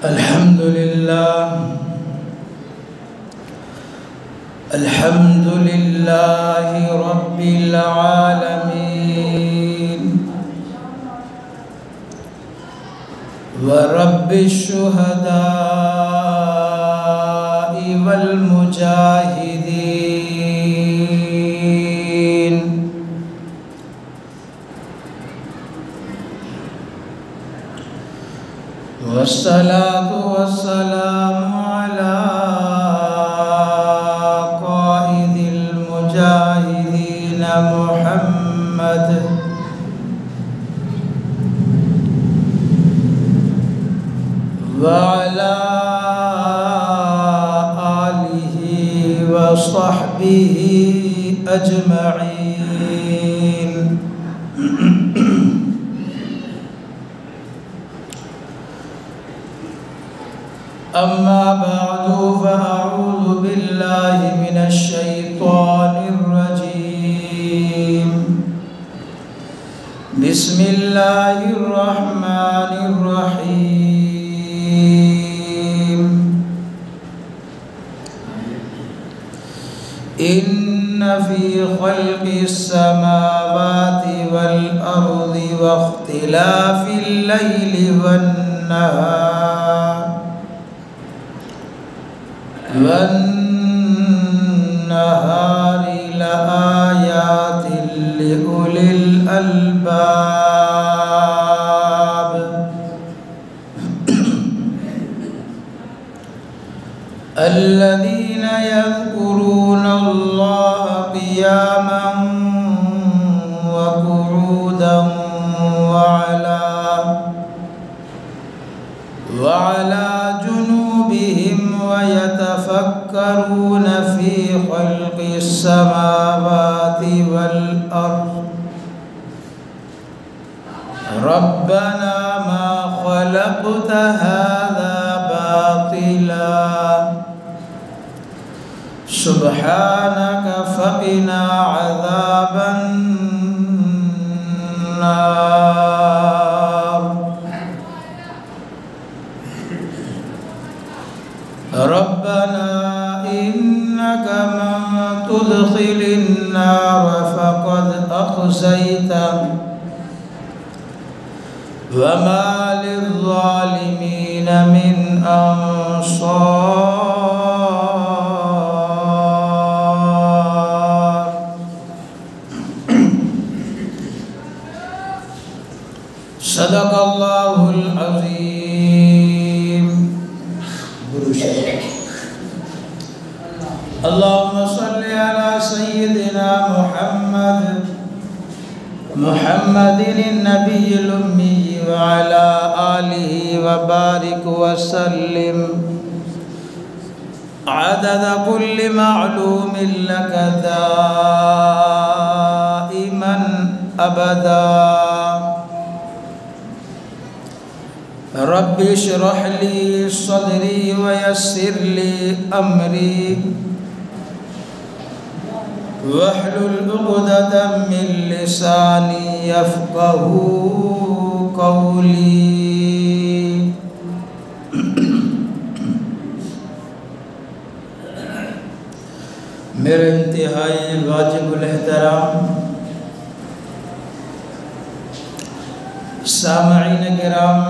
अल्हम्दुलिल्लाहि रब्बिल आलमीन व रब्बिश शुहदाइ वल मुजाहिदीन वस्सलातु वस्सलामु अला क़ाइदिल मुजाहिदीन मुहम्मद व अला आलिहि व सहबिहि अजमईन। अम्मा बअदु फ़अऊज़ु बिल्लाहि मिनश शैतानिर रजीम। बिस्मिल्लाहिर रहमानिर रहीम। इन्न फ़ी ख़ल्क़िस समावाति वल अर्ज़ि वख्तिलाफ़िल लैलि वन नहारि लआयातिन लिउलिल अल्बाब। अल्लज़ीना यज़्कुरूनल्लाह क़ियामन व qu'ूदन व अला जुनूबिहिम व यतफ़क्करून फ़ी ख़ल्क़िस समावाति वल अर्ज़ रब्बना मा ख़लक़्त हाज़ा बातिला सुब्हानक फ़क़िना अज़ाबन नार। रब्बना इन्नक मन तुदखिलिन नार फ़क़द अख़ज़यतहु व मा लिज़्ज़ालिमीन मिन अंसार। सदक़ल्लाहुल अज़ीम। अल्लाहुम्मा सल्लि अला सय्यिदिना मुहम्मदिन नबिय्यिल उम्मी व अला आलिहि व बारिक व सल्लिम अदद कुल्लि मअलूमिन लक दाइमन अबदा। रब्बि इश्रह ली सदरी व यस्सिर ली अमरी वहलुल उक़दतम मिन लिसानी यफ़क़हू क़ौली। मेरे इंतहाई वाजिबुल एहतराम सामईन किराम,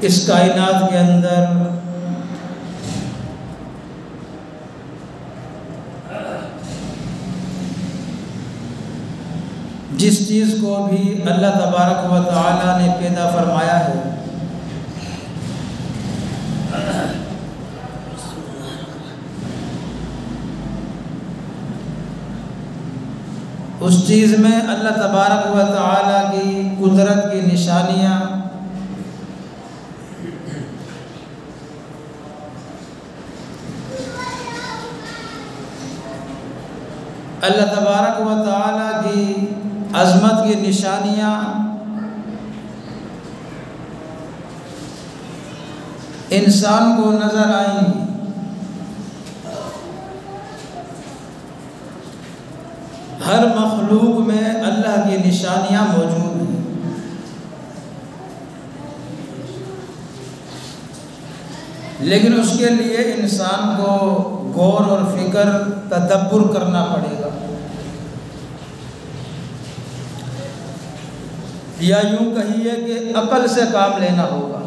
इस कायनात के अंदर जिस चीज़ को भी अल्लाह तबारक व तआला ने पैदा फरमाया है, उस चीज़ में अल्लाह तबारक व तआला की कुदरत की निशानियाँ, अल्लाह तबारक व तआला की अज़मत की निशानियाँ इंसान को नज़र आएंगी। हर मखलूक में अल्लाह की निशानियाँ मौजूद हैं, लेकिन उसके लिए इंसान को गौर और फिक्र तदब्बुर करना पड़ेगा, या यूं कहिए कि अकल से काम लेना होगा।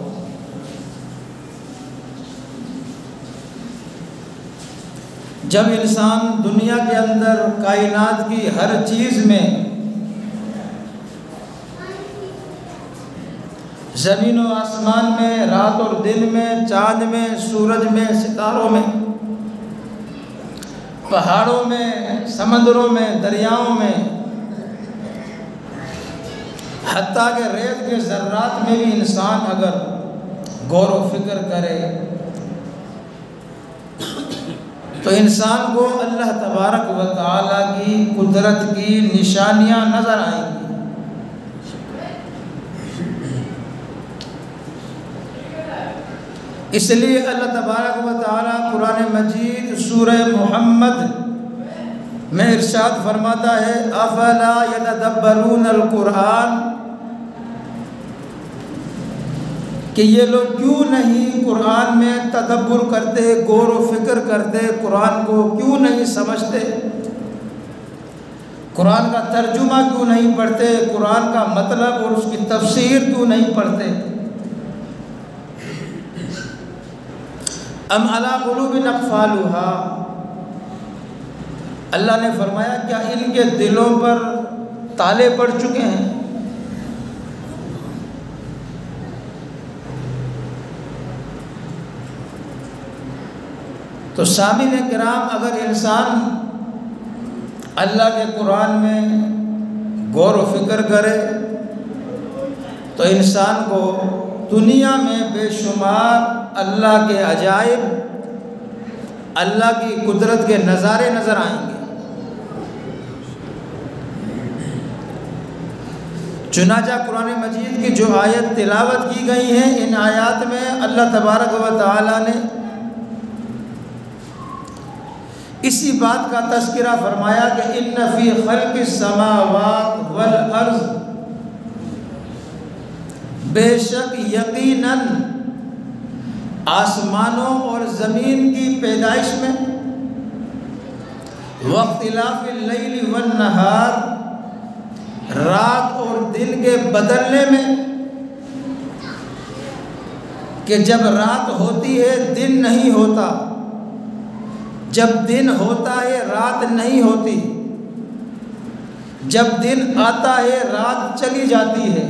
जब इंसान दुनिया के अंदर कायनात की हर चीज़ में, ज़मीन और आसमान में, रात और दिन में, चाँद में, सूरज में, सितारों में, पहाड़ों में, समंदरों में, दरियाओं में, हत्ता के रेत के ज़र्रात में भी इंसान अगर गौर व फिक्र करे तो इंसान को अल्लाह तबारक व तआला की कुदरत की निशानियाँ नज़र आएंगी। इसलिए अल्लाह तबारक व तआला कुरान मजीद सूरह मुहम्मद में इरशाद फरमाता है, अफला यतदब्बरून अल-कुरान, कि ये लोग क्यों नहीं कुरान में तदब्बुर करते, गौर व फिक्र करते, कुरान को क्यों नहीं समझते, कुरान का तर्जुमा क्यों नहीं पढ़ते, कुरान का मतलब और उसकी तफसीर क्यों नहीं पढ़ते। अम अला कुलूबिन अक़फ़ालुहा, अल्लाह ने फरमाया क्या इनके दिलों पर ताले पड़ चुके हैं। तो सामिल किराम, अगर इंसान अल्लाह के कुरान में गौर व फिक्र करे तो इंसान को दुनिया में बेशुमार अल्लाह के अजाइब, अल्लाह की कुदरत के नज़ारे नज़र आएंगे। चुनांचे कुरान मजीद की जो आयत तिलावत की गई है, इन आयात में अल्लाह तबारक व तआला ने इसी बात का तज़किरा फरमाया कि इन्न फ़ी ख़ल्क़िस समावात वल अर्ज़, बेशक यकीनन आसमानों और ज़मीन की पैदाइश में, वख्तिलाफ़िल लैली वन नहार, रात और दिन के बदलने में, कि जब रात होती है दिन नहीं होता, जब दिन होता है रात नहीं होती, जब दिन आता है रात चली जाती है।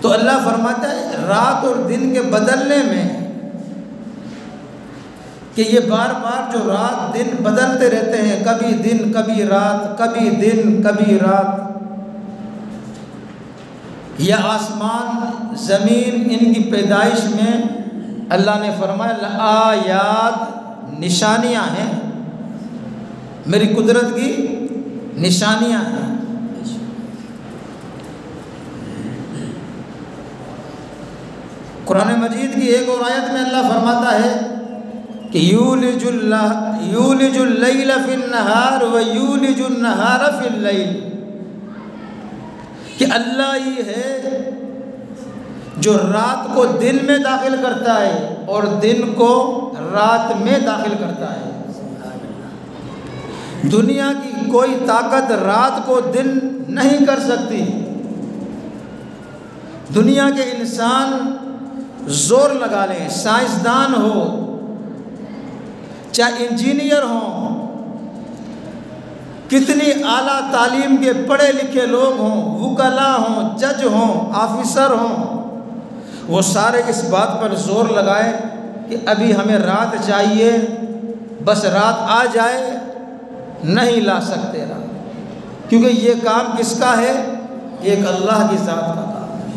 तो अल्लाह फरमाता है रात और दिन के बदलने में, कि ये बार बार जो रात दिन बदलते रहते हैं, कभी दिन कभी रात, कभी दिन कभी रात, या आसमान ज़मीन इनकी पैदाइश में अल्लाह ने फरमाया आयात, निशानियाँ हैं, मेरी कुदरत की निशानियाँ हैं। कुरान मजीद की एक और आयत में अल्लाह फरमाता है कि यूलिजुल लैला फिन नहार व यूलिजुन नहारा फिल लैल, कि अल्लाह ही है जो रात को दिन में दाखिल करता है और दिन को रात में दाखिल करता है। दुनिया की कोई ताकत रात को दिन नहीं कर सकती। दुनिया के इंसान जोर लगा लें, साइंसदान हो, चाहे इंजीनियर हो, कितनी आला तालीम के पढ़े लिखे लोग हों, वुकला हों, जज हों, ऑफिसर हों, वो सारे इस बात पर जोर लगाए कि अभी हमें रात चाहिए, बस रात आ जाए, नहीं ला सकते रात, क्योंकि ये काम किसका है? एक अल्लाह की ज़ात का काम है।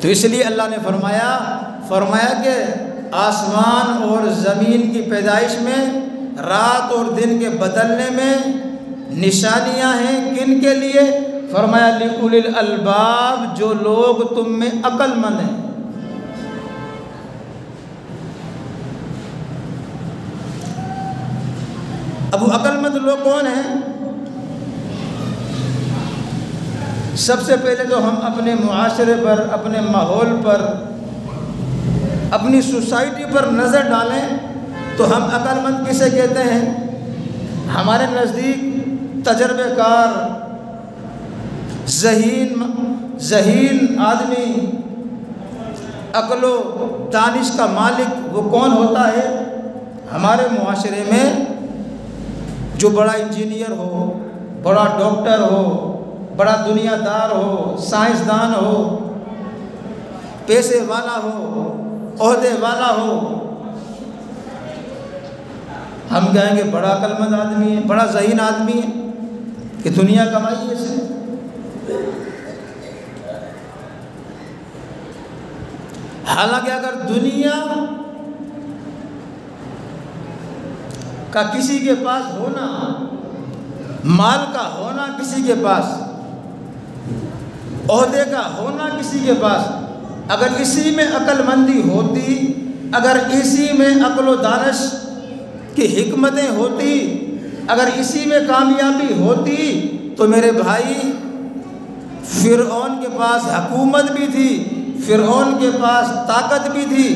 तो इसलिए अल्लाह ने फरमाया कि आसमान और ज़मीन की पैदाइश में रात और दिन के बदलने में निशानियां हैं। किन के लिए? फरमाया लिउलिल अलबाब, जो लोग तुम में अक्लमंद हैं। अब वो अक्लमंद लोग कौन हैं? सबसे पहले तो हम अपने मुआशरे पर, अपने माहौल पर, अपनी सोसाइटी पर नज़र डालें तो हम अक्लमंद किसे कहते हैं? हमारे नज़दीक तजर्बेकार, ज़हीन आदमी, अक्लो दानिश का मालिक वो कौन होता है? हमारे मुआशरे में जो बड़ा इंजीनियर हो, बड़ा डॉक्टर हो, बड़ा दुनियादार हो, साइंसदान हो, पैसे वाला हो, ओहदे वाला हो, हम कहेंगे बड़ा अक्लमंद आदमी है, बड़ा ज़हीन आदमी है कि दुनिया कमाई है इसने। हालांकि अगर दुनिया का किसी के पास होना, माल का होना किसी के पास, ओहदे का होना किसी के पास, अगर इसी में अक्लमंदी होती, अगर इसी में अक्ल दानिश की हिकमतें होती, अगर इसी में कामयाबी होती, तो मेरे भाई फ़िरऔन के पास हुकूमत भी थी, फ़िरऔन के पास ताकत भी थी,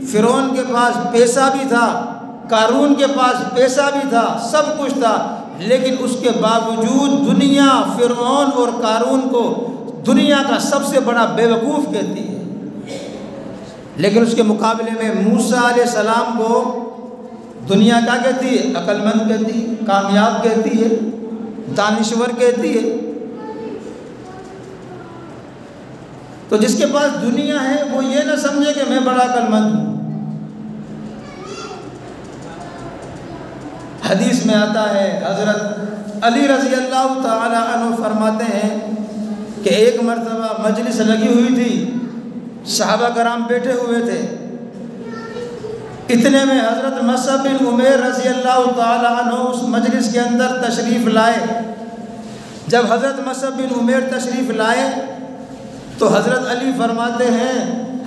फ़िरऔन के पास पैसा भी था, कारून के पास पैसा भी था, सब कुछ था, लेकिन उसके बावजूद दुनिया फ़िरऔन और कारून को दुनिया का सबसे बड़ा बेवकूफ़ कहती है। लेकिन उसके मुकाबले में मूसा अलैहिस्सलाम को दुनिया क्या कहती है? अक्लमंद कहती है, कामयाब कहती है, दानिश्वर कहती है। तो जिसके पास दुनिया है वो ये ना समझे कि मैं बड़ा अक्लमंद हूँ। हदीस में आता है, हज़रत अली रज़ी अल्लाह ताला अन्हु फरमाते हैं कि एक मरतबा मजलिस लगी हुई थी, सहाबा कराम बैठे हुए थे। इतने में हज़रत मुसअब बिन उमैर रज़ी अल्लाह ताला अन्हु उस मजलिस के अंदर तशरीफ़ लाए। जब हज़रत मुसअब बिन उमैर तशरीफ़ लाए तो हज़रत अली फरमाते हैं,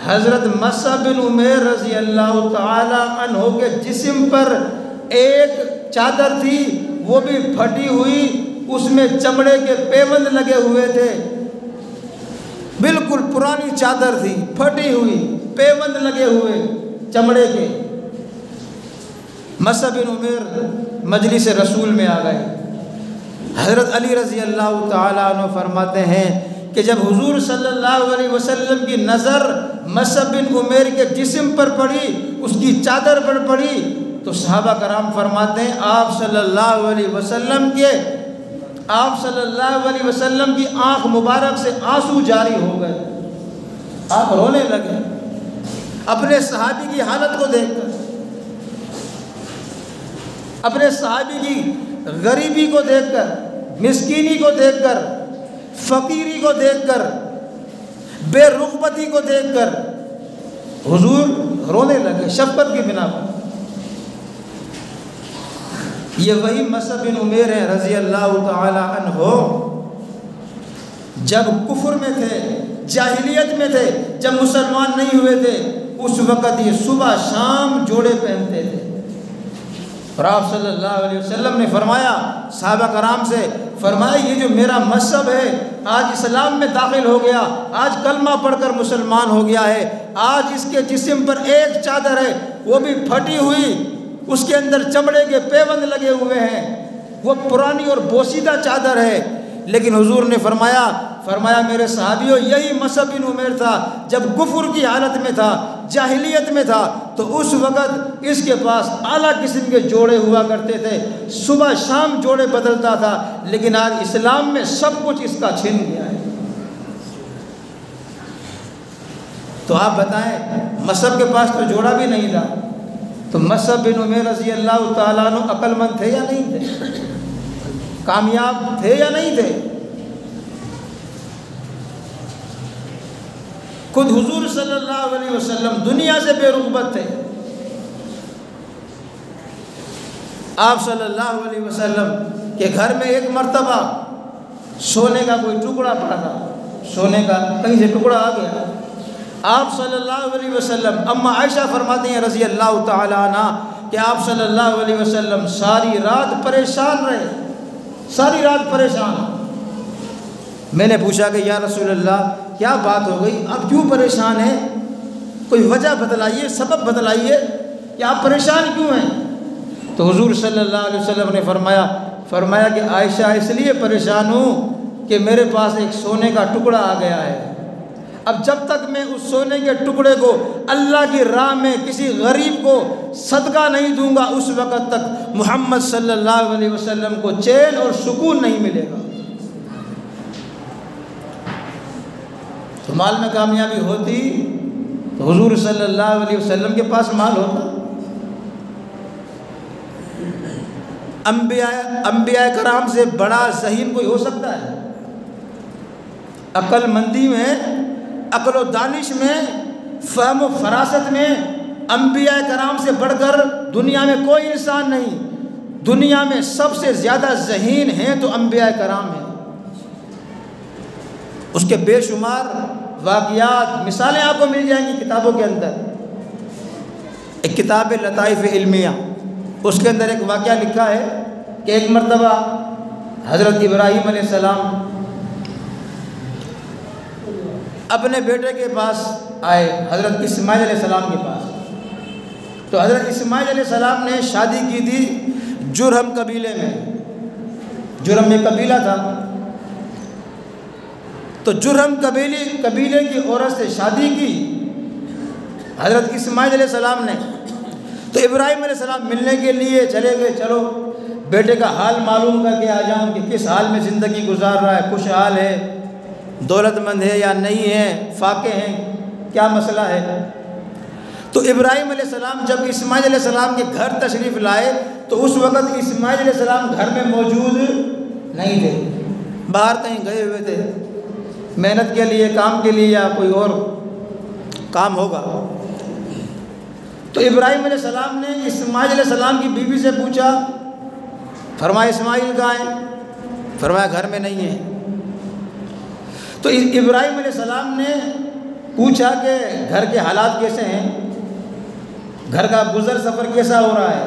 हज़रत मुसअब बिन उमैर रज़ी अल्लाह ताला अन्हु के जिस्म पर एक चादर थी, वो भी फटी हुई, उसमें चमड़े के पेवंद लगे हुए थे, बिल्कुल पुरानी चादर थी, फटी हुई, पेवंद लगे हुए चमड़े के। मुसअब बिन उमैर मजलिस रसूल में आ गए। हज़रत अली रज़ी अल्लाह ताला अन्हु फरमाते हैं कि जब हुजूर सल्लल्लाहु अलैहि वसल्लम की नज़र मुसअब बिन उमैर के जिस्म पर पड़ी, उसकी चादर पर पड़ी, तो सहाबा कराम फरमाते हैं आप सल्लल्लाहु अलैहि वसल्लम की आँख मुबारक से आंसू जारी हो गए, आप रोने लगे अपने सहाबी की हालत को देखकर, अपने सहाबी की गरीबी को देखकर, मिस्कीनी को देखकर, फ़कीरी को देखकर, बेरुग़बती को देखकर हुजूर रोने लगे शफ़क़त की बिना पर। ये वही मुसअब बिन उमैर है रज़ी अल्लाह ताला अन्हु, जब कुफ्र में थे, जाहिलियत में थे, जब मुसलमान नहीं हुए थे, उस वक़्त ये सुबह शाम जोड़े पहनते थे। और आप सल्लल्लाहु अलैहि वसल्लम ने फरमाया, सहाबा कराम से फरमाया, ये जो मेरा मज़हब है आज इस्लाम में दाखिल हो गया, आज कलमा पढ़कर मुसलमान हो गया है, आज इसके जिस्म पर एक चादर है, वो भी फटी हुई, उसके अंदर चमड़े के पेवंद लगे हुए हैं, वो पुरानी और बोसीदा चादर है। लेकिन हुजूर ने फरमाया मेरे सहाबियों, यही मुसअब बिन उमैर था जब कुफ्र की हालत में था, जाहिलियत में था, तो उस वक़्त इसके पास आला किस्म के जोड़े हुआ करते थे, सुबह शाम जोड़े बदलता था। लेकिन आज इस्लाम में सब कुछ इसका छिन गया है। तो आप बताएं, मुसअब के पास तो जोड़ा भी नहीं था, तो मुसअब बिन उमैर रज़ी अल्लाह ताला अन्हु अक्लमंद थे या नहीं थे? कामयाब थे या नहीं थे? खुद हुजूर सल्लल्लाहु अलैहि वसल्लम दुनिया से बेरुग़बत थे, आप सल्लल्लाहु अलैहि वसल्लम के घर में एक मर्तबा सोने का कोई टुकड़ा पड़ा था, सोने का कहीं से टुकड़ा आ गया। आप सल्लल्लाहु अलैहि वसल्लम, अम्मा आयशा फरमाती हैं रज़ी अल्लाह तआला अन्हा कि आप सल्लल्लाहु अलैहि वसल्लम सारी रात परेशान रहे, सारी रात परेशान। मैंने पूछा कि या रसूल अल्लाह क्या बात हो गई, आप क्यों परेशान हैं, कोई वजह बतलाइए, सबब बतलाइए कि आप परेशान क्यों हैं। तो हुजूर सल्लल्लाहु अलैहि वसल्लम ने फरमाया कि आयशा इसलिए परेशान हूँ कि मेरे पास एक सोने का टुकड़ा आ गया है। अब जब तक मैं उस सोने के टुकड़े को अल्लाह की राह में किसी गरीब को सदका नहीं दूंगा, उस वक़्त तक मोहम्मद सल्लल्लाहु अलैहि वसल्लम को चैन और सुकून नहीं मिलेगा। तो माल में कामयाबी होती तो हुजूर सल्लल्लाहु अलैहि वसल्लम के पास माल होता। अंबिया कराम से बड़ा ज़हीन कोई हो सकता है? अक्लमंदी में, अक्ल व दानिश में, फ़हम व फरासत में अंबिया कराम से बढ़कर दुनिया में कोई इंसान नहीं। दुनिया में सबसे ज़्यादा ज़हीन हैं तो अंबिया कराम हैं। उसके बेशुमार वाक़ियात, मिसालें आपको मिल जाएंगी किताबों के अंदर। एक किताब है लताइफ़ इल्मिया, उसके अंदर एक वाक़या लिखा है कि एक मर्तबा हज़रत इब्राहीम अलैहिस्सलाम अपने बेटे के पास आए, हज़रत इस्माइल अलैहिस्सलाम के पास। तो हज़रत इस्माइल अलैहिस्सलाम ने शादी की थी जुरहम कबीले में। जुरहम में कबीला था, तो जुरहम कबीले की औरत से शादी की हज़रत इस्माइल अलैहिस्सलाम ने। तो इब्राहीम अलैहिस्सलाम मिलने के लिए चले गए, चलो बेटे का हाल मालूम करके आ जाऊँ कि किस हाल में ज़िंदगी गुजार रहा है, खुशहाल है, दौलतमंद है या नहीं है, फाके हैं, क्या मसला है। तो इब्राहीम अलैहिस्सलाम जब इस्माइल अलैहिस्सलाम के घर तशरीफ़ लाए तो उस वक़्त इस्माइल अलैहिस्सलाम घर में मौजूद नहीं थे, बाहर कहीं गए हुए थे, मेहनत के लिए, काम के लिए या कोई और काम होगा। तो इब्राहीम अलैहिस्सलाम ने इस्माइल अलैहिस्सलाम की बीवी से पूछा, फरमाया इस्माइल कहाँ है? फरमाया घर में नहीं है। तो इब्राहीम अलैहिस्सलाम ने पूछा कि घर के हालात कैसे हैं, घर का गुज़र सफ़र कैसा हो रहा है।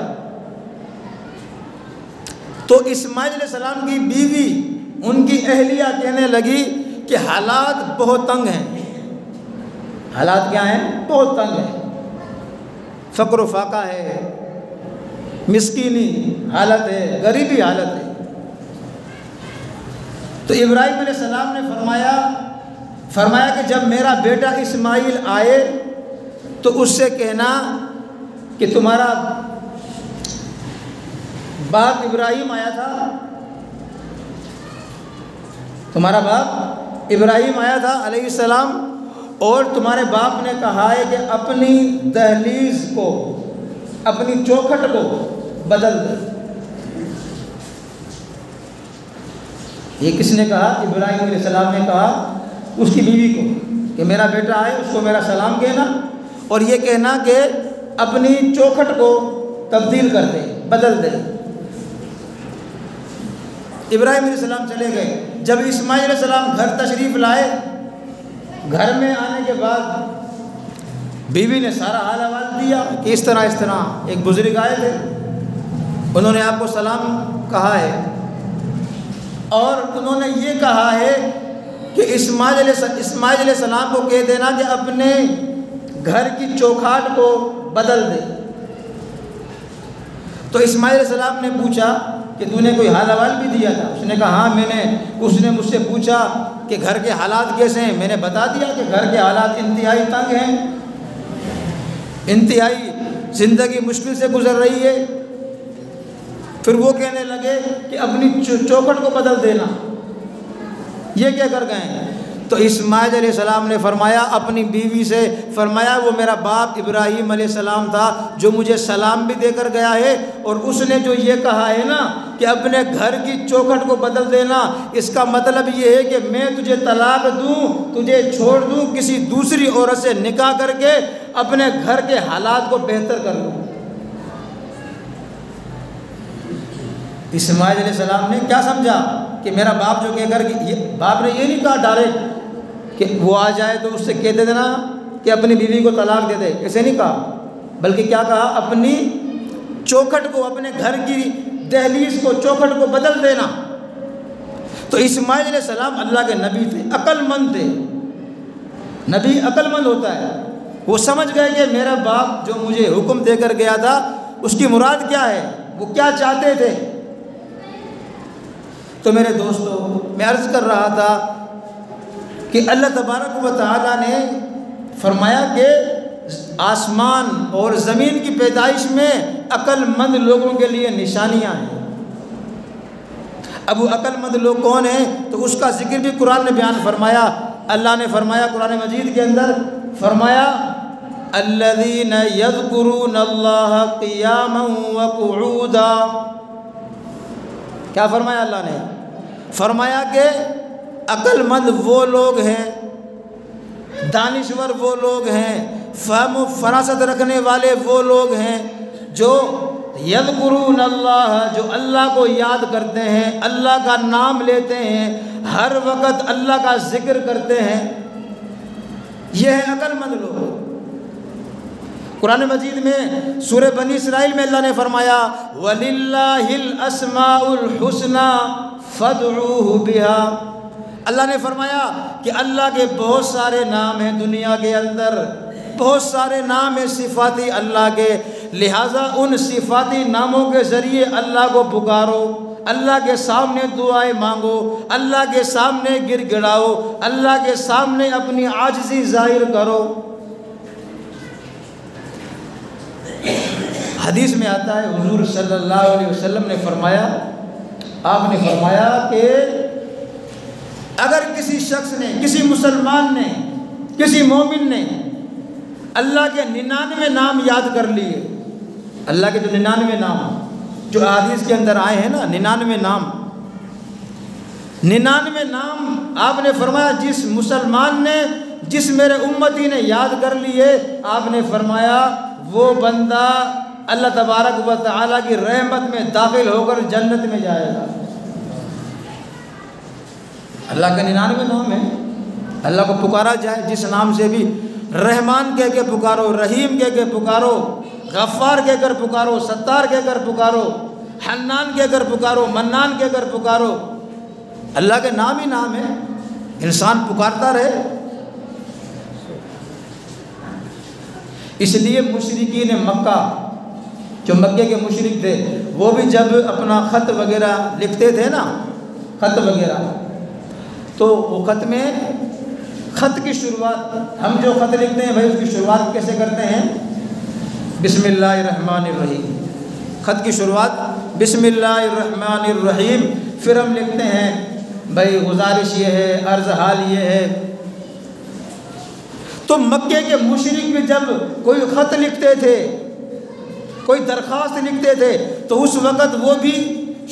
तो इस्माइल अलैहिस्सलाम की बीवी, उनकी अहलिया कहने लगी कि हालात बहुत तंग हैं। हालात क्या हैं? बहुत तंग हैं, फ़क्र व फाका है, मिस्कीनी हालत है, गरीबी हालत है। तो इब्राहीम अलैहिस्सलाम ने फरमाया कि जब मेरा बेटा इस्माइल आए तो उससे कहना कि तुम्हारा बाप इब्राहीम आया था, तुम्हारा बाप इब्राहीम आया था अलैहिस्सलाम, और तुम्हारे बाप ने कहा है कि अपनी दहलीज को, अपनी चौखट को बदल दे। ये किसने कहा? इब्राहीम अलैहिस्सलाम ने कहा उसकी बीवी को कि मेरा बेटा आए, उसको मेरा सलाम कहना और ये कहना कि अपनी चौखट को तब्दील कर दे, बदल दे। इब्राहीम अलैहिस्सलाम चले गए। जब इस्माइल अलैहिस्सलाम घर तशरीफ़ लाए, घर में आने के बाद बीवी ने सारा हाल अहवाल दिया कि इस तरह एक बुज़ुर्ग आए थे, उन्होंने आपको सलाम कहा है और उन्होंने ये कहा है कि इस्माइल अलैहिस्सलाम को कह देना कि अपने घर की चौखाट को बदल दे। तो इस्माइल अलैहिस्सलाम ने पूछा कि तूने कोई हाल अहवाल भी दिया था? उसने कहा हाँ, उसने मुझसे पूछा कि घर के हालात कैसे हैं। मैंने बता दिया कि घर के हालात इंतहाई तंग हैं, इंतहाई ज़िंदगी मुश्किल से गुजर रही है। फिर वो कहने लगे कि अपनी चौखट को बदल देना। ये क्या कर गए? तो इस्माइल अलैहिस्सलाम ने फरमाया अपनी बीवी से, फरमाया वो मेरा बाप इब्राहीम अलैहिस्सलाम था जो मुझे सलाम भी देकर गया है, और उसने जो ये कहा है ना कि अपने घर की चौखट को बदल देना, इसका मतलब ये है कि मैं तुझे तलाक दूँ, तुझे छोड़ दूँ, किसी दूसरी औरत से निकाह करके अपने घर के हालात को बेहतर कर लूँ। इस्माइल अलैहिस्सलाम ने क्या समझा कि मेरा बाप जो कहकर बाप ने ये नहीं कहा डायरेक्ट कि वो आ जाए तो उससे कह दे देना कि अपनी बीवी को तलाक दे दे, ऐसे नहीं कहा, बल्कि क्या कहा, अपनी चौखट को, अपने घर की दहलीज को, चौखट को बदल देना। तो इस्माइल अलैहिस्सलाम अल्लाह के नबी थे, अक्लमंद थे। नबी अक्लमंद होता है, वो समझ गए कि मेरा बाप जो मुझे हुक्म देकर गया था उसकी मुराद क्या है, वो क्या चाहते थे। तो मेरे दोस्तों, मैं अर्ज़ कर रहा था कि अल्लाह तबारक व तआला ने फरमाया कि आसमान और ज़मीन की पैदाइश में अक्लमंद लोगों के लिए निशानियाँ हैं। अब वो अक्लमंद लोग कौन हैं, तो उसका जिक्र भी कुरान ने बयान फरमाया। अल्लाह ने फरमाया कुरान मजीद के अंदर, फरमाया अल्लज़ीना यज़कुरूनल्लाह क़ियामन व क़ुऊदा। क्या फरमाया अल्लाह ने? फरमाया कि अक्लमंद वो लोग हैं, दानिश्वर वो लोग हैं, फ़हम फरासत रखने वाले वो लोग हैं जो यज़कुरूनल्लाह, जो अल्लाह को याद करते हैं, अल्लाह का नाम लेते हैं, हर वक्त अल्लाह का जिक्र करते हैं। यह है अक्लमंद लोग। कुरान मजीद में सूरह बनी इसराइल में अल्लाह ने फरमाया वलिल्लाहिल अस्माउल हुस्ना फदऊहु बिहा। अल्लाह ने फरमाया कि अल्लाह के बहुत सारे नाम हैं दुनिया के अंदर, बहुत सारे नाम हैं सिफाती अल्लाह के, लिहाजा उन सिफाती नामों के ज़रिए अल्लाह को पुकारो, अल्लाह के सामने दुआएं मांगो, अल्लाह के सामने गिड़गिड़ाओ, अल्लाह के सामने अपनी आजिज़ी ज़ाहिर करो। हदीस में आता है हुजूर सल्लल्लाहु अलैहि वसल्लम ने फरमाया, आपने फरमाया कि अगर किसी शख्स ने, किसी मुसलमान ने, किसी मोमिन ने अल्लाह के 99 नाम याद कर लिए, अल्लाह के जो 99 नाम जो हदीस के अंदर आए हैं ना, 99 नाम, 99 नाम आपने फरमाया जिस मुसलमान ने, जिस मेरे उम्मती ने याद कर लिए, आपने फरमाया वो बंदा अल्लाह तबारक व तआला की रहमत में दाखिल होकर जन्नत में जाएगा। अल्लाह का 99 नाम है, अल्लाह को पुकारा जाए जिस नाम से भी, रहमान कह के पुकारो, रहीम कह के पुकारो, गफ्फार कह कर पुकारो, सत्तार कह कर पुकारो, हन्नान कह कर पुकारो, मन्नान कह कर पुकारो। अल्लाह के नाम ही नाम है, इंसान पुकारता रहे। इसलिए मुशरिकीन मक्का, जो मक्के के मुशरिक थे, वो भी जब अपना ख़त वगैरह लिखते थे ना, ख़त वगैरह, तो वो ख़त में, ख़त की शुरुआत, हम जो ख़त लिखते हैं भाई उसकी शुरुआत कैसे करते हैं? बिस्मिल्लाहिर्रहमानिर्रहीम। ख़त की शुरुआत बिस्मिल्लाहिर्रहमानिर्रहीम। फिर हम लिखते हैं भाई गुजारिश ये है, अर्ज़ हाल ये है। तो मक्के के मुशरिक भी जब कोई ख़त लिखते थे, कोई दरख्वास्त लिखते थे, तो उस वक़्त वो भी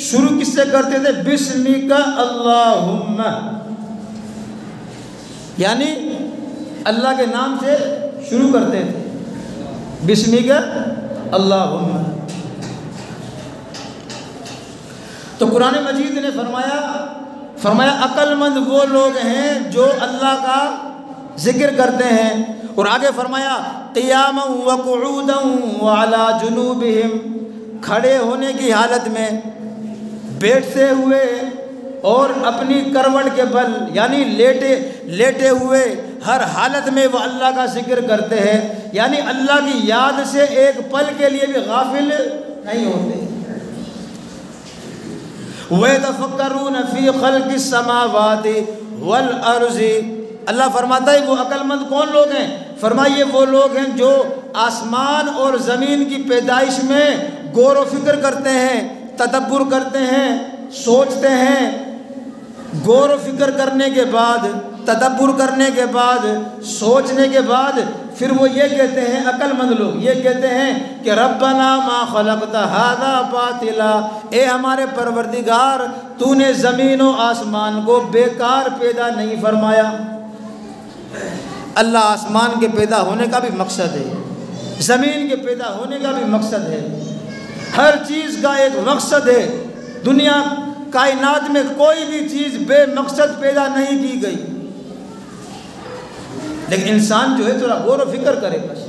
शुरू किससे करते थे? बिस्मिका अल्लाहुम्मा, यानी अल्लाह के नाम से शुरू करते थे, बिस्मिका अल्लाहुम्मा। तो कुरान मजीद ने फरमाया अक्लमंद वो लोग हैं जो अल्लाह का जिक्र करते हैं। और आगे फरमाया क़ियामन व क़ुऊदन व अला जुनूबिहिम, खड़े होने की हालत में, बैठते हुए और अपनी करवट के बल, यानी लेटे हुए, हर हालत में वो अल्लाह का जिक्र करते हैं, यानी अल्लाह की याद से एक पल के लिए भी गाफिल नहीं होते। वयतफक्करून फ़ी ख़ल्क़िस समावाति वल अर्ज़ि। अल्लाह फरमाता है वो अक्लमंद कौन लोग हैं? फरमाइए वो लोग हैं जो आसमान और ज़मीन की पैदाइश में गौर व फिक्र करते हैं, तदब्बुर करते हैं, सोचते हैं। गौर व फिक्र करने के बाद, तदब्बुर करने के बाद, सोचने के बाद फिर वो ये कहते हैं, अक्लमंद लोग ये कहते हैं कि रब्बना मा खलक़्ता हाज़ा बातिला, ए हमारे परवरदिगार तूने ज़मीन व आसमान को बेकार पैदा नहीं फरमाया। अल्लाह आसमान के पैदा होने का भी मकसद है, ज़मीन के पैदा होने का भी मकसद है, हर चीज़ का एक मकसद है। दुनिया कायनात में कोई भी चीज़ बेमकसद पैदा नहीं की गई, लेकिन इंसान जो है थोड़ा गौर व फिक्र करे बस।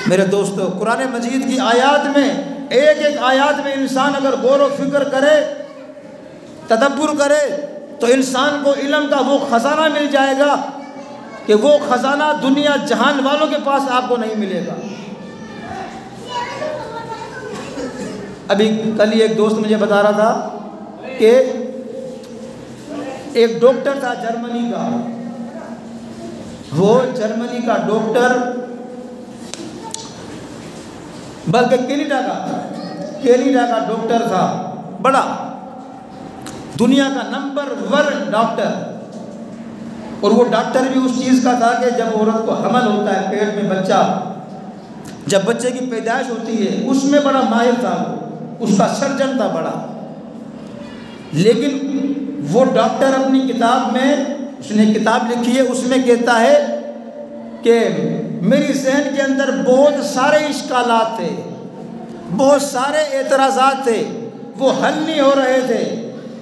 मेरे दोस्तों, कुरान मजीद की आयत में, एक एक आयत में इंसान अगर गौर व फिक्र करे, तदब्बुर करे, तो इंसान को इल्म का वो ख़जाना मिल जाएगा कि वो ख़जाना दुनिया जहान वालों के पास आपको नहीं मिलेगा। अभी कल ही एक दोस्त मुझे बता रहा था कि एक डॉक्टर था जर्मनी का, वो जर्मनी का डॉक्टर, बल्कि कैनेडा का डॉक्टर था, बड़ा दुनिया का नंबर 1 डॉक्टर। और वो डॉक्टर भी उस चीज़ का था कि जब औरत को हमल होता है, पेट में बच्चा, जब बच्चे की पैदाइश होती है, उसमें बड़ा माहिर था वो, उसका सर्जन था बड़ा। लेकिन वो डॉक्टर अपनी किताब में, उसने किताब लिखी है, उसमें कहता है कि मेरी ज़हन के अंदर बहुत सारे इश्कालात थे, बहुत सारे एतराज़ात थे, वो हल नहीं हो रहे थे।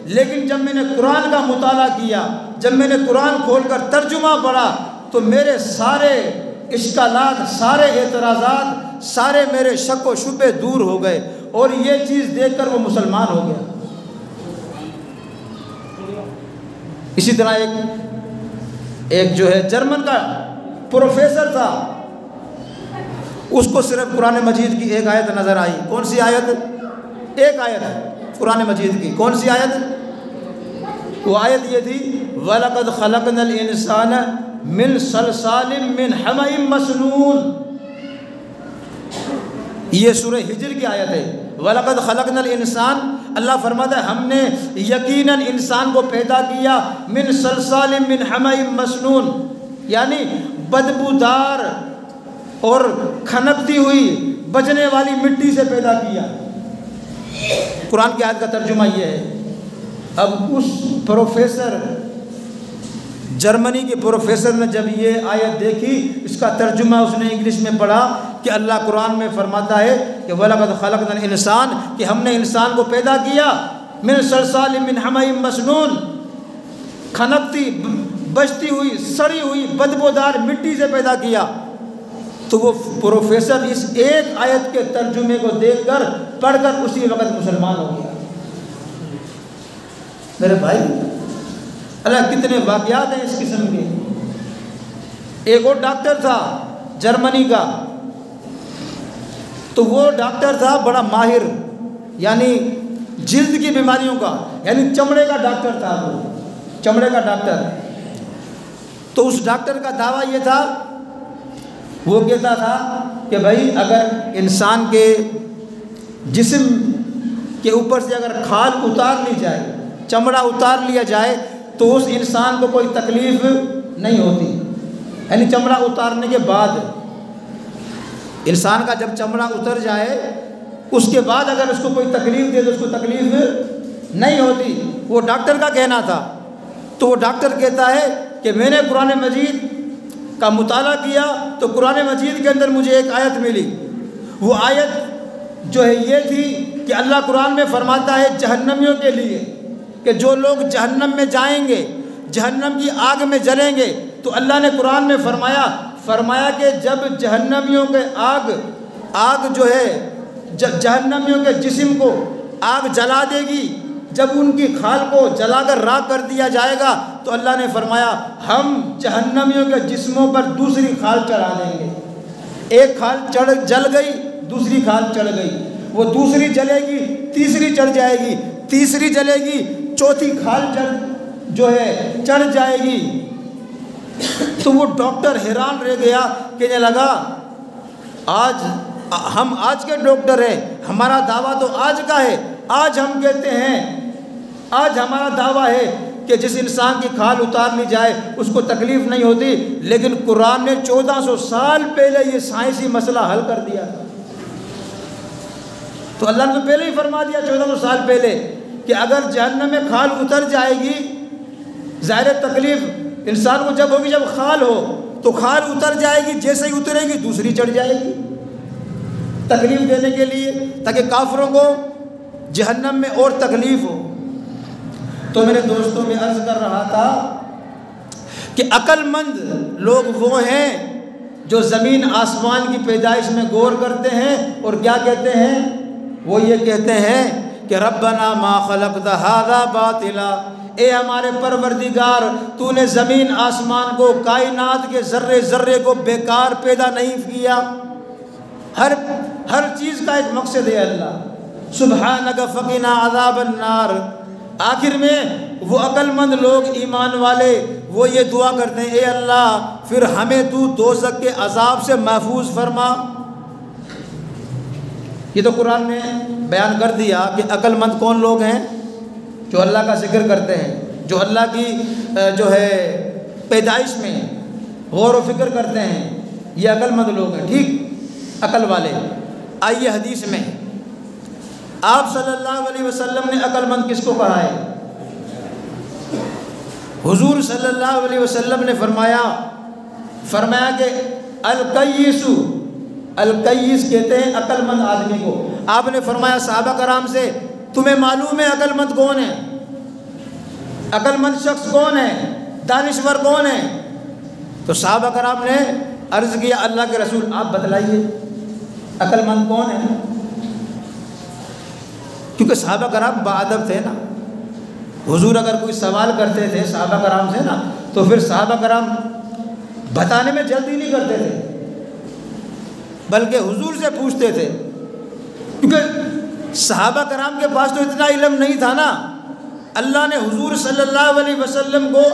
लेकिन जब मैंने कुरान का मुताला किया, जब मैंने कुरान खोलकर तर्जुमा पढ़ा, तो मेरे सारे इश्कालात, सारे एतराज़ात, सारे मेरे शक व शुबे दूर हो गए। और ये चीज़ देखकर वो मुसलमान हो गया। इसी तरह एक जो है जर्मन का प्रोफेसर था, उसको सिर्फ कुरान मजीद की एक आयत नज़र आई। कौन सी आयत? एक आयत कुरान मजीद की। कौन सी आयत? वो आयत ये थी, वलक़द ख़लक़नल इंसान मिन सलसालिम मिन हमइम मसनून। ये सूरह हिजर की आयत है। वलक़द ख़लक़नल इंसान, अल्लाह फरमाता है हमने यकीनन इंसान को पैदा किया, मिन सलसालिम मिन हमइम मसनून, यानी बदबूदार और खनकती हुई बजने वाली मिट्टी से पैदा किया। कुरान की आयत का तर्जुमा ये है। अब उस प्रोफेसर, जर्मनी के प्रोफेसर ने जब ये आयत देखी, इसका तर्जुमा उसने इंग्लिश में पढ़ा कि अल्लाह कुरान में फरमाता है कि वलक़द ख़लक़नल इंसान, कि हमने इंसान को पैदा किया मिन सलसालिम मिन हमइम मसनून, खनकती, बजती हुई, सड़ी हुई, बदबूदार मिट्टी से पैदा किया। तो वो प्रोफेसर इस एक आयत के तर्जुमे को देखकर, पढ़कर उसी वक़्त मुसलमान हो गया। मेरे भाई, अल्लाह कितने वाक़यात हैं इस किस्म के। एक और डॉक्टर था जर्मनी का, तो वो डॉक्टर था बड़ा माहिर, यानी जिल्द की बीमारियों का, यानी चमड़े का डॉक्टर था वो, चमड़े का डॉक्टर। तो उस डॉक्टर का दावा ये था, वो कहता था कि भाई अगर इंसान के जिस्म के ऊपर से अगर खाल उतार ली जाए, चमड़ा उतार लिया जाए, तो उस इंसान को कोई तकलीफ़ नहीं होती। यानी चमड़ा उतारने के बाद, इंसान का जब चमड़ा उतर जाए उसके बाद अगर उसको कोई तकलीफ़ दे तो उसको तकलीफ़ नहीं होती। वो डॉक्टर का कहना था। तो वो डॉक्टर कहता है कि मैंने कुरान मजीद का मुताला किया, तो कुरान मजीद के अंदर मुझे एक आयत मिली। वो आयत जो है ये थी कि अल्लाह कुरान में फरमाता है जहन्नमियों के लिए कि जो लोग जहन्नम में जाएंगे, जहन्नम की आग में जलेंगे, तो अल्लाह ने कुरान में फरमाया कि जब जहन्नमियों के आग जो है, जब जहन्नमियों के जिस्म को आग जला देगी, जब उनकी खाल को जलाकर राख कर दिया जाएगा, तो अल्लाह ने फरमाया हम जहन्नमियों के जिस्मों पर दूसरी खाल चढ़ा देंगे। एक खाल जल गई, दूसरी खाल चढ़ गई, वो दूसरी जलेगी, तीसरी चढ़ जाएगी, तीसरी जलेगी, चौथी खाल जो है चढ़ जाएगी। तो वो डॉक्टर हैरान रह गया, कहने लगा हम आज के डॉक्टर हैं, हमारा दावा तो आज का है। आज हम कहते हैं, आज हमारा दावा है कि जिस इंसान की खाल उतार ली जाए उसको तकलीफ़ नहीं होती, लेकिन कुरान ने 1400 साल पहले ये साइंसी मसला हल कर दिया था। तो अल्लाह ने तो पहले ही फरमा दिया 1400 साल पहले कि अगर जहन्नम में खाल उतर जाएगी, ज़ाहिर तकलीफ़ इंसान को जब होगी, जब खाल हो तो खाल उतर जाएगी, जैसे ही उतरेगी दूसरी चढ़ जाएगी। तकलीफ़ देने के लिए, ताकि काफिरों को जहन्नम में और तकलीफ़ हो। तो मेरे दोस्तों, में अर्ज़ कर रहा था कि अक्लमंद लोग वो हैं जो ज़मीन आसमान की पैदाइश में गौर करते हैं और क्या कहते हैं, वो ये कहते हैं कि रब्बना मा खलक़्ता हाज़ा बातिला, ए हमारे परवरदिगार, तूने ज़मीन आसमान को, कायनात के ज़र्रे ज़र्रे को बेकार पैदा नहीं किया। हर चीज़ का एक मकसद है अल्लाह। सुब्हानक फ़क़िना अज़ाबन नार। आखिर में वो अक्लमंद लोग, ईमान वाले, वो ये दुआ करते हैं, ए अल्लाह फिर हमें तू दोज़ख के अज़ाब से महफूज फरमा। ये तो कुरान ने बयान कर दिया कि अक्लमंद कौन लोग हैं, जो अल्लाह का जिक्र करते हैं, जो अल्लाह की जो है पैदाइश में गौर व फिक्र करते हैं, ये अक्लमंद लोग हैं। ठीक, अकल वाले। आइए हदीस में आप सल्लल्लाहु अलैहि वसल्लम ने अक्लमंद किसको कहा है? हुजूर सल्लल्लाहु अलैहि वसल्लम ने फरमाया कि अल-कय्यिसु, अल-कय्यिस कहते हैं अक्लमंद आदमी को। आपने फरमाया सहाबा कराम से, तुम्हें मालूम है अक्लमंद कौन है? अक्लमंद शख्स कौन है? दानिश्वर कौन है? तो सहाबा कराम ने अर्ज़ किया, अल्लाह के रसूल आप बतलाइए अक्लमंद कौन है? क्योंकि सहाबा कराम बाअदब थे ना। हुजूर अगर कोई सवाल करते थे सहाबा कराम से ना, तो फिर सहाबा कराम बताने में जल्दी नहीं करते थे, बल्कि हुजूर से पूछते थे, क्योंकि सहाबा कराम के पास तो इतना इल्म नहीं था ना। अल्लाह ने हुजूर सल्लल्लाहु अलैहि वसल्लम को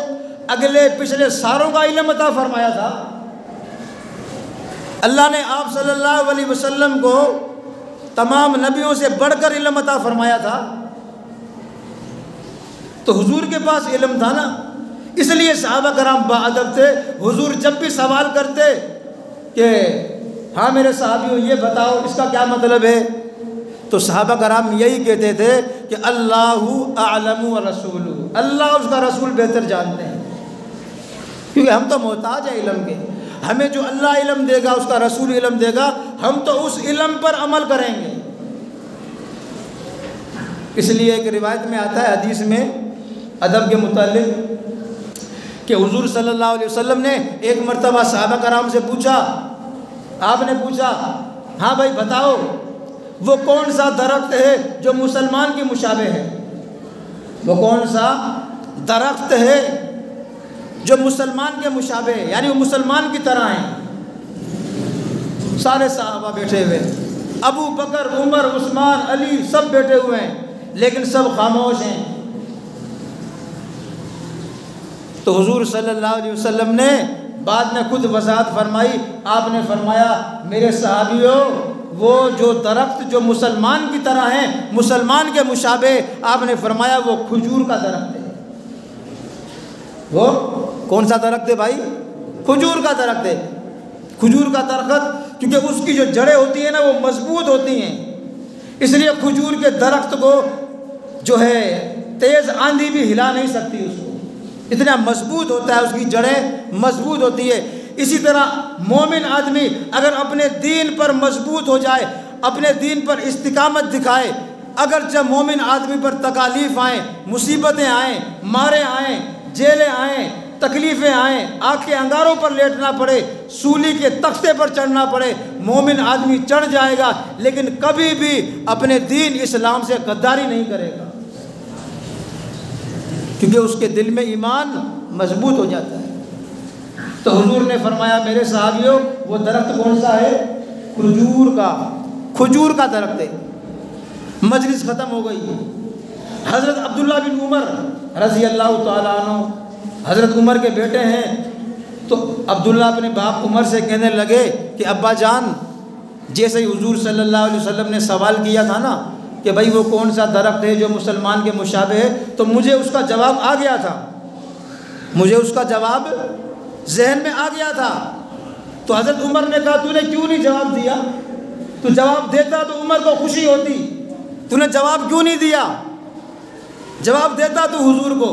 अगले पिछले सारों का इल्म अता फरमाया था। अल्लाह ने आप सल्लल्लाहु अलैहि वसल्लम को तमाम नबियों से बढ़कर इल्म अता फरमाया था, तो हुजूर के पास इल्म था ना, इसलिए सहाबा कराम बाअदब थे। हुजूर जब भी सवाल करते कि हाँ मेरे सहाबियों ये बताओ इसका क्या मतलब है, तो सहाबा कराम यही कहते थे कि अल्लाहु अअलमु व रसूलुहु, अल्लाह उसका रसूल बेहतर जानते हैं। क्योंकि हम तो मोहताज है इल्म के, हमें जो अल्लाह इल्म देगा, उसका रसूल इल्म देगा, हम तो उस इल्म पर अमल करेंगे। इसलिए एक रिवायत में आता है हदीस में अदब के मुतालिक कि हुजूर सल्लल्लाहु अलैहि वसल्लम ने एक मरतबा सहाबा कराम से पूछा, आपने पूछा हाँ भाई बताओ वो कौन सा दरख्त है जो मुसलमान के मुशाबे है? वो कौन सा दरख्त है जो मुसलमान के मुशाबे है, यानी वो मुसलमान की तरह हैं? सारे सहाबा बैठे हुए, अबू बकर, उमर, उस्मान, अली सब बैठे हुए हैं, लेकिन सब खामोश हैं। तो हुजूर सल्लल्लाहु अलैहि वसल्लम ने बाद में खुद वज़ाहत फरमाई। आपने फरमाया मेरे सहाबियों, वो जो दरख्त जो मुसलमान की तरह है, मुसलमान के मुशाबे, आपने फरमाया वो खजूर का दरख्त है। वो कौन सा दरख्त है भाई? खजूर का दरख्त है। खजूर का दरख्त क्योंकि उसकी जो जड़ें होती हैं ना वो मजबूत होती हैं, इसलिए खजूर के दरख्त को जो है तेज़ आंधी भी हिला नहीं सकती, उसको इतना मजबूत होता है, उसकी जड़ें मजबूत होती है। इसी तरह मोमिन आदमी अगर अपने दीन पर मजबूत हो जाए, अपने दीन पर इस्तिकामत दिखाए, अगर जब मोमिन आदमी पर तकालीफ आए, मुसीबतें आएँ, मारे आएँ, जेलें आएँ, तकलीफ़ें आएँ, आग के अंगारों पर लेटना पड़े, सूली के तख्ते पर चढ़ना पड़े, मोमिन आदमी चढ़ जाएगा, लेकिन कभी भी अपने दीन इस्लाम से गद्दारी नहीं करेगा, क्योंकि उसके दिल में ईमान मजबूत हो जाता है। तो हुजूर ने फरमाया मेरे सहाबियों, वो दरख्त कौन सा है? खजूर का दरख्त है। मजलिस ख़त्म हो गई। हज़रत अब्दुल्ला बिन उमर रज़ी अल्लाह तआला अन्हु, हज़रत उमर के बेटे हैं, तो अब्दुल्ला अपने बाप उमर से कहने लगे कि अब्बा जान, जैसे ही हुजूर सल्लल्लाहु अलैहि वसल्लम ने सवाल किया था ना कि भाई वो कौन सा दरख्त है जो मुसलमान के मुशाबे है, तो मुझे उसका जवाब आ गया था, मुझे उसका जवाब जहन में आ गया था। तो हज़रत उमर ने कहा तूने क्यों नहीं जवाब दिया? तू जवाब देता तो उमर को खुशी होती, तूने जवाब क्यों नहीं दिया? जवाब देता तो हुजूर को।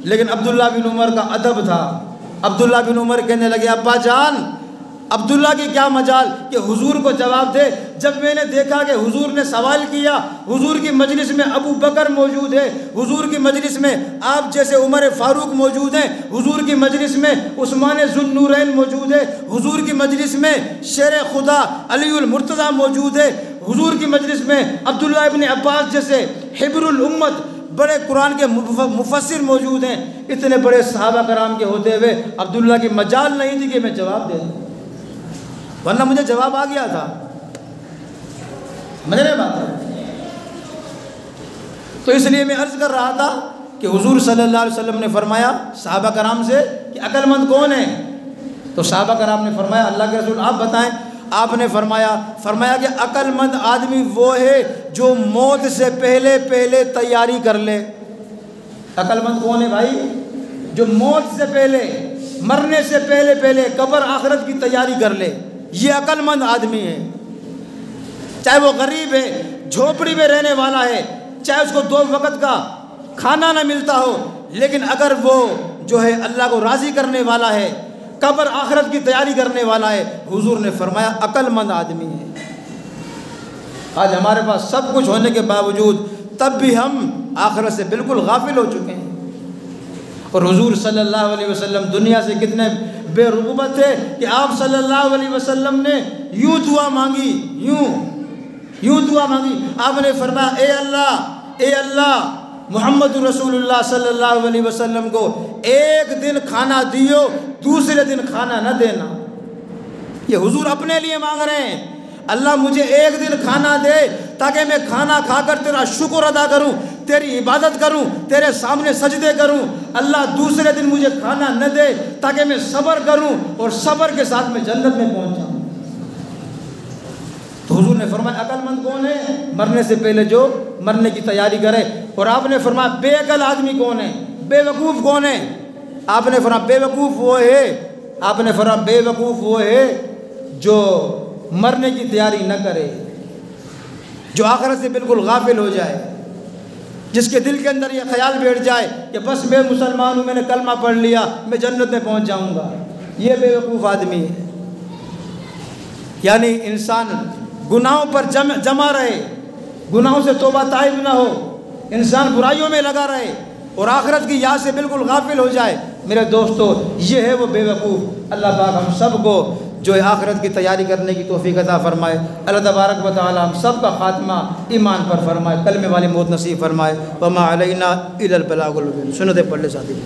लेकिन अब्दुल्ला बिन उमर का अदब था। अब्दुल्ला बिन उमर कहने लगे अब्बा जान, अब्दुल्ला की क्या मजाल कि हुजूर को जवाब दे। जब मैंने देखा कि हुजूर ने सवाल किया, हुजूर की मजलिस में अबू बकर मौजूद है, हुजूर की मजलिस में आप जैसे उमर फारूक मौजूद हैं, हुजूर की मजलिस में उस्मान ज़ुन्नूरैन मौजूद है, हुजूर की मजलिस में शेर खुदा अलीउल मुर्तज़ा मौजूद है, हुजूर की मजलिस में अब्दुल्ला इब्न अब्बास जैसे हिब्रुल उम्मत बड़े कुरान के मुफस्सिर मौजूद हैं। इतने बड़े सहाबा कराम के होते हुए अब्दुल्ला की मजाल नहीं थी कि मैं जवाब दे दूँ, वरना मुझे जवाब आ गया था। समझ रहे बात है? तो इसलिए मैं अर्ज़ कर रहा था कि हुजूर सल्लल्लाहु अलैहि वसल्लम ने फरमाया सहाबा कराम से कि अक्लमंद कौन है? तो सहाबा कराम ने फरमाया अल्लाह के रसूल आप बताएं। आपने फरमाया कि अक्लमंद आदमी वो है जो मौत से पहले पहले तैयारी कर ले। अक्लमंद कौन है भाई? जो मौत से पहले, मरने से पहले पहले कब्र आखिरत की तैयारी कर ले, ये अक्लमंद आदमी है। चाहे वो गरीब है, झोपड़ी में रहने वाला है, चाहे उसको 2 वक्त का खाना ना मिलता हो, लेकिन अगर वो जो है अल्लाह को राज़ी करने वाला है, कब्र आखिरत की तैयारी करने वाला है, हुजूर ने फरमाया अक्लमंद आदमी है। आज हमारे पास सब कुछ होने के बावजूद तब भी हम आखिरत से बिल्कुल गाफिल हो चुके हैं। और हुजूर सल्लल्लाहु अलैहि वसल्लम दुनिया से कितने बेरुग़बत थे कि आप सल्लल्लाहु अलैहि वसल्लम ने यूँ दुआ मांगी, यूँ दुआ मांगी। आपने फरमाया ए अल्लाह मोहम्मद रसूलुल्लाह सल्लल्लाहु अलैहि वसल्लम को एक दिन खाना दियो, दूसरे दिन खाना न देना। ये हुजूर अपने लिए मांग रहे हैं, अल्लाह मुझे एक दिन खाना दे ताकि मैं खाना खाकर तेरा शुक्र अदा करूं, तेरी इबादत करूं, तेरे सामने सजदे करूं। अल्लाह दूसरे दिन मुझे खाना न दे ताकि मैं सब्र करूं और सब्र के साथ मैं जन्नत में पहुंच जाऊं। तो हुजूर ने फरमाया अक्लमंद कौन है? मरने से पहले जो मरने की तैयारी करे। और आपने फरमाया बेअक्ल आदमी कौन है? बेवकूफ़ कौन है? आपने फरमाया बेवकूफ़ वो है, आपने फरमाया बेवकूफ़ वो है जो मरने की तैयारी न करे, जो आखिरत से बिल्कुल गाफिल हो जाए, जिसके दिल के अंदर ये ख्याल बैठ जाए कि बस मैं मुसलमान हूँ, मैंने कलमा पढ़ लिया, मैं जन्नत में पहुँच जाऊँगा। ये बेवकूफ़ आदमी है। यानी इंसान गुनाहों पर जमा रहे, गुनाहों से तौबा ताइब ना हो, इंसान बुराइयों में लगा रहे और आखिरत की याद से बिल्कुल गाफिल हो जाए। मेरे दोस्तों, ये है वो बेवकूफ़। अल्लाह पाक हम सब को जो है आखिरत की तैयारी करने की तौफीक अता फरमाए। अल्लाह तबारक व तआला हम सब का खात्मा ईमान पर फरमाए, कलमे वाली मौत नसीब फरमाए। वमा अलैना इल्लल बलागुल मुबीन। सुन्नत पढ़ ले साथी।